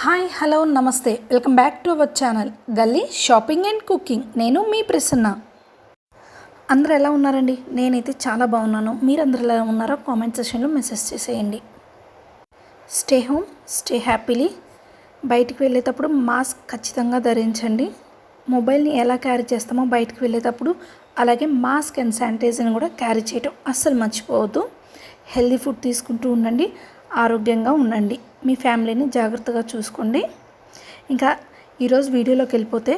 Hi hello నమస్తే welcome back to our channel గల్లీ shopping and cooking. నేను మీ ప్రసన్న. అందరూ ఎలా ఉన్నారండి? నేనైతే చాలా బాగున్నాను. మీరందరూ ఎలా ఉన్నారో కామెంట్ సెక్షన్లో మెసేజ్ చేసేయండి. Stay home, stay happily. బయటికి వెళ్ళేటప్పుడు మాస్క్ ఖచ్చితంగా ధరించండి. మొబైల్ని ఎలా క్యారీ చేస్తామో బయటికి వెళ్ళేటప్పుడు అలాగే మాస్క్ అండ్ శానిటైజర్ని కూడా క్యారీ చేయడం అస్సలు మర్చిపోవద్దు. హెల్దీ ఫుడ్ తీసుకుంటూ ఉండండి, ఆరోగ్యంగా ఉండండి, మీ ఫ్యామిలీని జాగ్రత్తగా చూసుకోండి. ఇంకా ఈరోజు వీడియోలోకి వెళ్ళిపోతే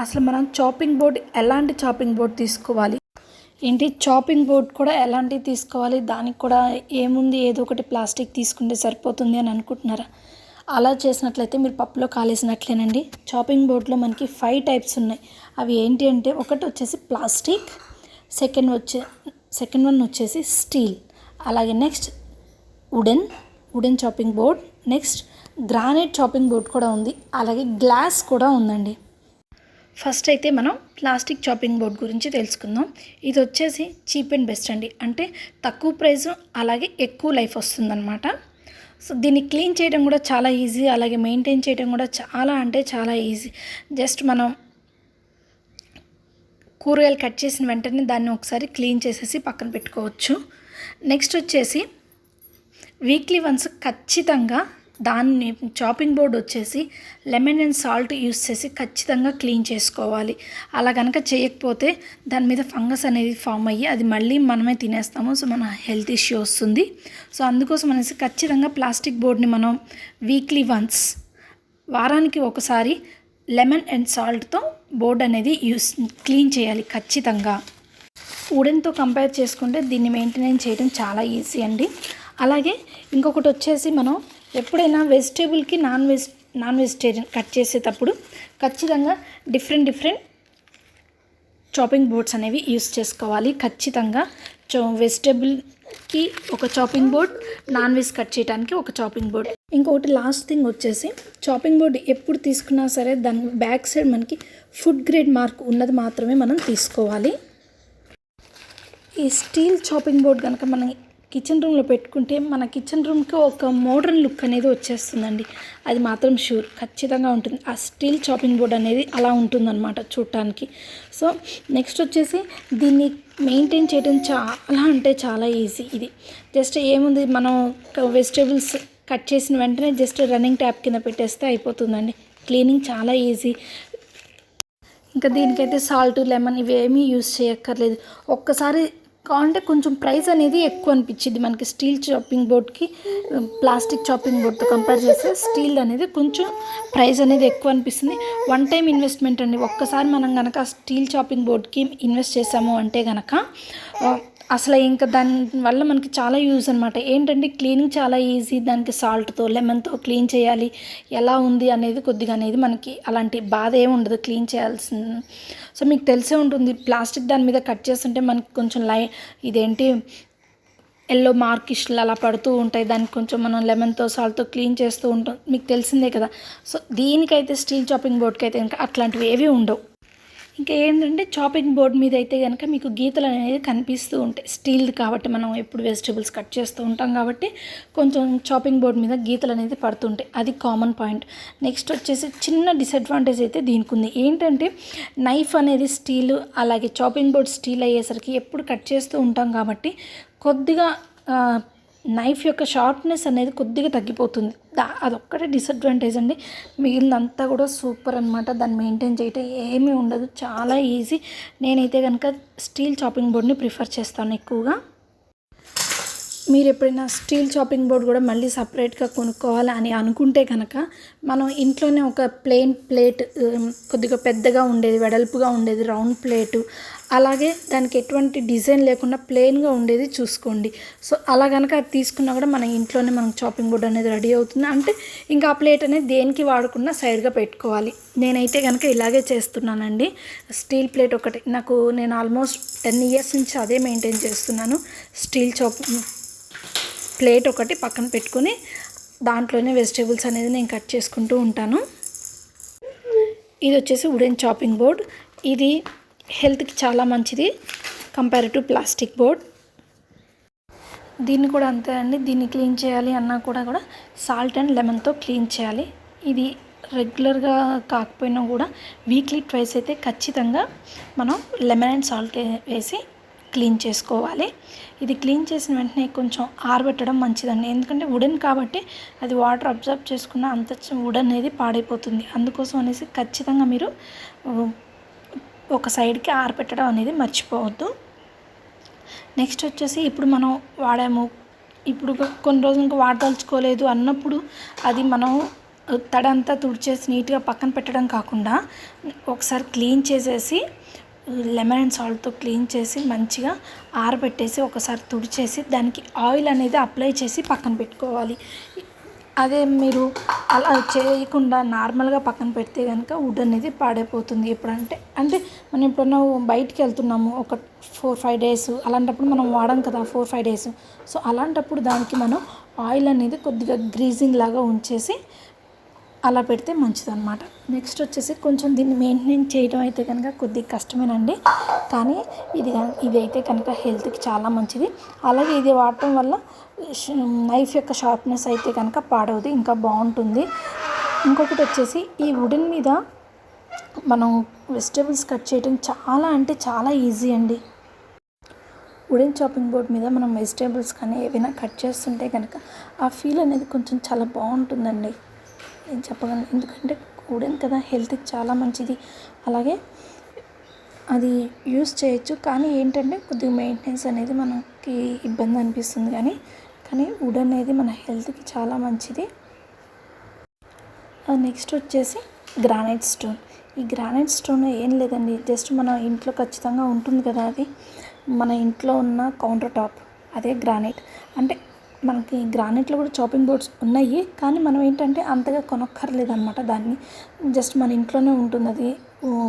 అసలు మనం చాపింగ్ బోర్డ్ ఎలాంటి చాపింగ్ బోర్డ్ తీసుకోవాలి ఏంటి, చాపింగ్ బోర్డ్ కూడా ఎలాంటివి తీసుకోవాలి, దానికి కూడా ఏముంది ఏదో ఒకటి ప్లాస్టిక్ తీసుకుంటే సరిపోతుంది అని అనుకుంటున్నారా? అలా చేసినట్లయితే మీరు పప్పులో కాలేసినట్లేనండి. చాపింగ్ బోర్డ్లో మనకి 5 టైప్స్ ఉన్నాయి. అవి ఏంటి అంటే, ఒకటి వచ్చేసి ప్లాస్టిక్, సెకండ్ వన్ వచ్చేసి స్టీల్, అలాగే next wooden chopping board, next granite chopping board కూడా ఉంది, అలాగే గ్లాస్ కూడా ఉందండి. ఫస్ట్ అయితే మనం ప్లాస్టిక్ చాపింగ్ బోర్డ్ గురించి తెలుసుకుందాం. ఇది వచ్చేసి చీప్ అండ్ బెస్ట్ అండి. అంటే తక్కువ ప్రైస్ అలాగే ఎక్కువ లైఫ్ వస్తుందన్నమాట. సో దీన్ని క్లీన్ చేయడం కూడా చాలా ఈజీ, అలాగే మెయింటైన్ చేయడం కూడా చాలా ఈజీ. జస్ట్ మనం కూరగాయలు కట్ చేసిన వెంటనే దాన్ని ఒకసారి క్లీన్ చేసేసి పక్కన పెట్టుకోవచ్చు. నెక్స్ట్ వచ్చేసి వీక్లీ వన్స్ ఖచ్చితంగా దాన్ని చాపింగ్ బోర్డ్ వచ్చేసి లెమన్ అండ్ సాల్ట్ యూస్ చేసి ఖచ్చితంగా క్లీన్ చేసుకోవాలి. అలా కనుక చేయకపోతే దాని మీద ఫంగస్ అనేది ఫామ్ అయ్యి అది మళ్ళీ మనమే తినేస్తాము. సో మన హెల్త్ ఇష్యూ వస్తుంది. సో అందుకోసం అనేసి ఖచ్చితంగా ప్లాస్టిక్ బోర్డ్ని మనం వీక్లీ వన్స్, వారానికి ఒకసారి లెమన్ అండ్ సాల్ట్తో బోర్డ్ అనేది క్లీన్ చేయాలి ఖచ్చితంగా. వుడెన్తో కంపేర్ చేసుకుంటే దీన్ని మెయింటెనెన్స్ చేయడం చాలా ఈజీ అండి. అలాగే ఇంకొకటి వచ్చేసి, మనం ఎప్పుడైనా వెజిటేబుల్కి నాన్ వెజిటేరియన్ కట్ చేసేటప్పుడు ఖచ్చితంగా డిఫరెంట్ చాపింగ్ బోర్డ్స్ అనేవి యూస్ చేసుకోవాలి. ఖచ్చితంగా వెజిటేబుల్కి ఒక chopping board, non veg cut చేయడానికి ఒక చాపింగ్ బోర్డ్. ఇంకొకటి లాస్ట్ థింగ్ వచ్చేసి, చాపింగ్ బోర్డ్ ఎప్పుడు తీసుకున్నా సరే దాని బ్యాక్ సైడ్ మనకి ఫుడ్ గ్రేడ్ మార్క్ ఉన్నది మాత్రమే మనం తీసుకోవాలి. ఈ స్టీల్ చాపింగ్ బోర్డ్ కనుక మనం కిచెన్ రూమ్లో పెట్టుకుంటే మన కిచెన్ రూమ్కి ఒక మోడర్న్ లుక్ అనేది వచ్చేస్తుందండి. అది మాత్రం షూర్, ఖచ్చితంగా ఉంటుంది. ఆ స్టీల్ చాపింగ్ బోర్డ్ అనేది అలా ఉంటుందన్నమాట చూడటానికి. సో నెక్స్ట్ వచ్చేసి దీన్ని మెయింటైన్ చేయడం చాలా ఈజీ. ఇది జస్ట్ ఏముంది, మనం వెజిటేబుల్స్ కట్ చేసిన వెంటనే జస్ట్ రన్నింగ్ ట్యాప్ కింద పెట్టేస్తే అయిపోతుందండి. క్లీనింగ్ చాలా ఈజీ. ఇంకా దీనికైతే సాల్ట్, లెమన్ ఇవేమీ యూస్ చేయక్కర్లేదు. ఒక్కసారి కావాలంటే కొంచెం ప్రైస్ అనేది ఎక్కువ అనిపించింది మనకి స్టీల్ చాపింగ్ బోర్డ్కి, ప్లాస్టిక్ చాపింగ్ బోర్డ్తో కంపేర్ చేస్తే స్టీల్ అనేది కొంచెం ప్రైస్ అనేది ఎక్కువ అనిపిస్తుంది. వన్ టైం ఇన్వెస్ట్మెంట్ అండి. ఒక్కసారి మనం కనుక స్టీల్ చాపింగ్ బోర్డ్కి ఇన్వెస్ట్ చేసాము అంటే కనుక అసలు ఇంకా దానివల్ల మనకి చాలా యూజ్ అనమాట. ఏంటంటే క్లీనింగ్ చాలా ఈజీ. దానికి సాల్ట్తో, లెమన్తో క్లీన్ చేయాలి. ఎలా ఉంది అనేది కొద్దిగా అనేది మనకి అలాంటి బాధ ఏమి ఉండదు క్లీన్ చేయాల్సింది. సో మీకు తెలిసే ఉంటుంది, ప్లాస్టిక్ దాని మీద కట్ చేస్తుంటే మనకి కొంచెం ఎల్లో మార్కిష్లు అలా పడుతూ ఉంటాయి. దానికి కొంచెం మనం లెమన్తో, సాల్ట్తో క్లీన్ చేస్తూ ఉంటాం, మీకు తెలిసిందే కదా. సో దీనికైతే స్టీల్ చాపింగ్ బోర్డ్కి అయితే కనుక అట్లాంటివి ఏవి ఉండవు. ఇంకా ఏంటంటే చాపింగ్ బోర్డ్ మీద అయితే కనుక మీకు గీతలు అనేది కనిపిస్తూ ఉంటాయి. స్టీల్ది కాబట్టి మనం ఎప్పుడు వెజిటేబుల్స్ కట్ చేస్తూ ఉంటాం కాబట్టి కొంచెం చాపింగ్ బోర్డ్ మీద గీతలు అనేది పడుతుంటాయి. అది కామన్ పాయింట్. నెక్స్ట్ వచ్చేసి చిన్న డిసడ్వాంటేజ్ అయితే దీనికి ఉంది. ఏంటంటే నైఫ్ అనేది స్టీల్, అలాగే చాపింగ్ బోర్డ్ స్టీల్ అయ్యేసరికి ఎప్పుడు కట్ చేస్తూ ఉంటాం కాబట్టి కొద్దిగా నైఫ్ యొక్క షార్ప్నెస్ అనేది కొద్దిగా తగ్గిపోతుంది. అదొక్కటే డిసడ్వాంటేజ్ అండి. మిగిలినంతా కూడా సూపర్ అనమాట. దాన్ని మెయింటైన్ చేయటం ఏమీ ఉండదు, చాలా ఈజీ. నేనైతే కనుక స్టీల్ చాపింగ్ బోర్డ్ని ప్రిఫర్ చేస్తాను ఎక్కువగా. మీరు ఎప్పుడైనా స్టీల్ చాపింగ్ బోర్డ్ కూడా మళ్ళీ సపరేట్గా కొనుక్కోవాలి అని అనుకుంటే కనుక మనం ఇంట్లోనే ఒక ప్లేట్, కొద్దిగా పెద్దగా ఉండేది, వెడల్పుగా ఉండేది రౌండ్ ప్లేటు, అలాగే దానికి ఎటువంటి డిజైన్ లేకుండా ప్లెయిన్గా ఉండేది చూసుకోండి. సో అలా కనుక అది తీసుకున్నా కూడా మన ఇంట్లోనే మనకు చాపింగ్ బోర్డ్ అనేది రెడీ అవుతుంది. అంటే ఇంకా ఆ ప్లేట్ అనేది దేనికి వాడకుండా సైడ్గా పెట్టుకోవాలి. నేనైతే కనుక ఇలాగే చేస్తున్నానండి. స్టీల్ ప్లేట్ ఒకటి నేను ఆల్మోస్ట్ 10 years నుంచి అదే మెయింటైన్ చేస్తున్నాను. స్టీల్ ప్లేట్ ఒకటి పక్కన పెట్టుకొని దాంట్లోనే వెజిటేబుల్స్ అనేది నేను కట్ చేసుకుంటూ ఉంటాను. ఇది వచ్చేసి వుడెన్ చాపింగ్ బోర్డ్. ఇది హెల్త్కి చాలా మంచిది కంపేర్ టు ప్లాస్టిక్ బోర్డ్. దీన్ని కూడా అంతే అండి. దీన్ని క్లీన్ చేయాలి అన్నా కూడా సాల్ట్ అండ్ లెమన్తో క్లీన్ చేయాలి. ఇది రెగ్యులర్గా కాకపోయినా కూడా వీక్లీ ట్వైస్ అయితే ఖచ్చితంగా మనం లెమన్ అండ్ సాల్ట్ వేసి క్లీన్ చేసుకోవాలి. ఇది క్లీన్ చేసిన వెంటనే కొంచెం ఆరబెట్టడం మంచిదండి. ఎందుకంటే వుడెన్ కాబట్టి అది వాటర్ అబ్జర్వ్ చేసుకున్న అంత వుడ్ అనేది పాడైపోతుంది. అందుకోసం అనేసి ఖచ్చితంగా మీరు ఒక సైడ్కి ఆరబెట్టడం అనేది మర్చిపోవద్దు. నెక్స్ట్ వచ్చేసి ఇప్పుడు మనం వాడాము, ఇప్పుడు కొన్ని రోజులు ఇంకా వాడదలుచుకోలేదు అన్నప్పుడు అది మనం తడంతా తుడిచేసి నీట్గా పక్కన పెట్టడం కాకుండా ఒకసారి క్లీన్ చేసేసి లెమన్ అండ్ సాల్ట్తో క్లీన్ చేసి మంచిగా ఆరబెట్టేసి ఒకసారి తుడిచేసి దానికి ఆయిల్ అనేది అప్లై చేసి పక్కన పెట్టుకోవాలి. అదే మీరు అలా చేయకుండా నార్మల్గా పక్కన పెడితే కనుక వుడ్ అనేది పాడైపోతుంది. అంటే మనం ఎప్పుడన్నా బయటికి వెళ్తున్నాము ఒక 4-5 డేస్, అలాంటప్పుడు మనం వాడం కదా 4-5 డేస్. సో అలాంటప్పుడు దానికి మనం ఆయిల్ అనేది కొద్దిగా గ్రీజింగ్ లాగా ఉంచేసి అలా పెడితే మంచిదన్నమాట. నెక్స్ట్ వచ్చేసి కొంచెం దీన్ని మెయింటైన్ చేయడం అయితే కనుక కొద్దిగా కష్టమేనండి, కానీ ఇదైతే కనుక హెల్త్కి చాలా మంచిది. అలాగే ఇది వాడటం వల్ల నైఫ్ యొక్క షార్ప్నెస్ అయితే కనుక పాడవదు, ఇంకా బాగుంటుంది. ఇంకొకటి వచ్చేసి ఈ వుడెన్ మీద మనం వెజిటేబుల్స్ కట్ చేయడం చాలా అంటే చాలా ఈజీ అండి. వుడెన్ చాపింగ్ బోర్డ్ మీద మనం వెజిటేబుల్స్ కానీ ఏవైనా కట్ చేస్తుంటే కనుక ఆ ఫీల్ అనేది కొంచెం చాలా బాగుంటుందండి, నేను చెప్పగలను. ఎందుకంటే వుడెన్ కదా, హెల్త్కి చాలా మంచిది. అలాగే అది యూస్ చేయొచ్చు, కానీ ఏంటంటే కొద్దిగా మెయింటెనెన్స్ అనేది మనకి ఇబ్బంది అనిపిస్తుంది. కానీ వుడ్ అనేది మన హెల్త్కి చాలా మంచిది. నెక్స్ట్ వచ్చేసి గ్రానైట్ స్టోన్. ఈ గ్రానైట్ స్టోన్ ఏం లేదండి, జస్ట్ మన ఇంట్లో ఖచ్చితంగా ఉంటుంది కదా, అది మన ఇంట్లో ఉన్న కౌంటర్ టాప్ అదే గ్రానైట్. అంటే మనకి గ్రానైట్లో కూడా చాపింగ్ బోర్డ్స్ ఉన్నాయి, కానీ మనం ఏంటంటే అంతగా కొనక్కర్లేదన్నమాట. దాన్ని జస్ట్ మన ఇంట్లోనే ఉంటుంది అది.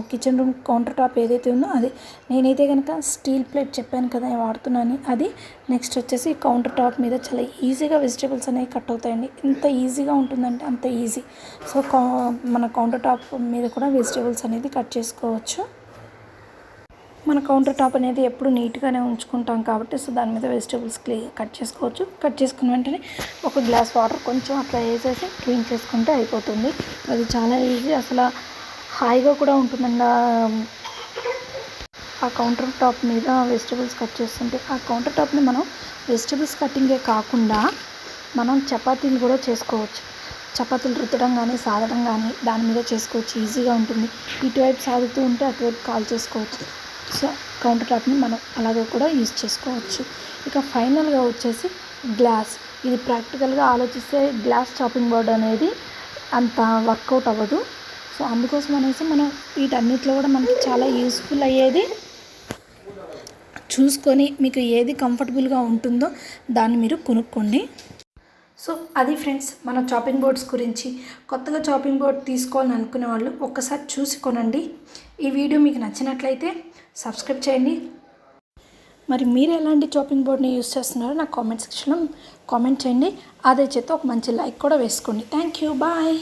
కిచెన్ రూమ్ కౌంటర్ టాప్ ఏదైతే ఉందో అది. నేనైతే కనుక స్టీల్ ప్లేట్ చెప్పాను కదా వాడుతున్నాను అది. నెక్స్ట్ వచ్చేసి కౌంటర్ టాప్ మీద చాలా ఈజీగా వెజిటేబుల్స్ అనేవి కట్ అవుతాయండి. ఎంత ఈజీగా ఉంటుందంటే అంత ఈజీ. సో మన కౌంటర్ టాప్ మీద కూడా వెజిటేబుల్స్ అనేది కట్ చేసుకోవచ్చు. మన కౌంటర్ టాప్ అనేది ఎప్పుడు నీట్గానే ఉంచుకుంటాం కాబట్టి సో దాని మీద వెజిటేబుల్స్ కట్ చేసుకోవచ్చు. కట్ చేసుకున్న వెంటనే ఒక గ్లాస్ వాటర్ కొంచెం అట్లా వేసేసి క్లీన్ చేసుకుంటే అయిపోతుంది. అది చాలా ఈజీ, అసలు హాయిగా కూడా ఉంటుందండి. ఆ కౌంటర్ టాప్ మీద వెజిటేబుల్స్ కట్ చేస్తుంటే ఆ కౌంటర్ టాప్ని మనం వెజిటేబుల్స్ కటింగే కాకుండా మనం చపాతీలు కూడా చేసుకోవచ్చు. చపాతీలు రుద్దడం కానీ సాదడం కానీ దాని మీద చేసుకోవచ్చు, ఈజీగా ఉంటుంది. ఇటువైపు సాగుతూ ఉంటే అటువైపు కాల్ చేసుకోవచ్చు. సో కౌంటర్ టాప్ని మనం అలాగే కూడా యూజ్ చేసుకోవచ్చు. ఇక ఫైనల్గా వచ్చేసి గ్లాస్. ఇది ప్రాక్టికల్గా ఆలోచిస్తే గ్లాస్ చాపింగ్ బోర్డ్ అనేది అంత వర్కౌట్ అవ్వదు. సో అందుకోసం అనేసి మనం వీటన్నిటిలో కూడా మనకి చాలా యూస్ఫుల్ అయ్యేది చూసుకొని మీకు ఏది కంఫర్టబుల్గా ఉంటుందో దాన్ని మీరు కొనుక్కోండి. సో అది ఫ్రెండ్స్ మన చాపింగ్ బోర్డ్స్ గురించి. కొత్తగా చాపింగ్ బోర్డ్ తీసుకోవాలని అనుకునే వాళ్ళు ఒక్కసారి చూసి కొనండి. ఈ వీడియో మీకు నచ్చినట్లయితే సబ్స్క్రైబ్ చేయండి. మరి మీరు ఎలాంటి చాపింగ్ బోర్డ్ని యూస్ చేస్తున్నారో నాకు కామెంట్ సెక్షన్లో కామెంట్ చేయండి. అదే చేత ఒక మంచి లైక్ కూడా వేసుకోండి. Thank you, bye.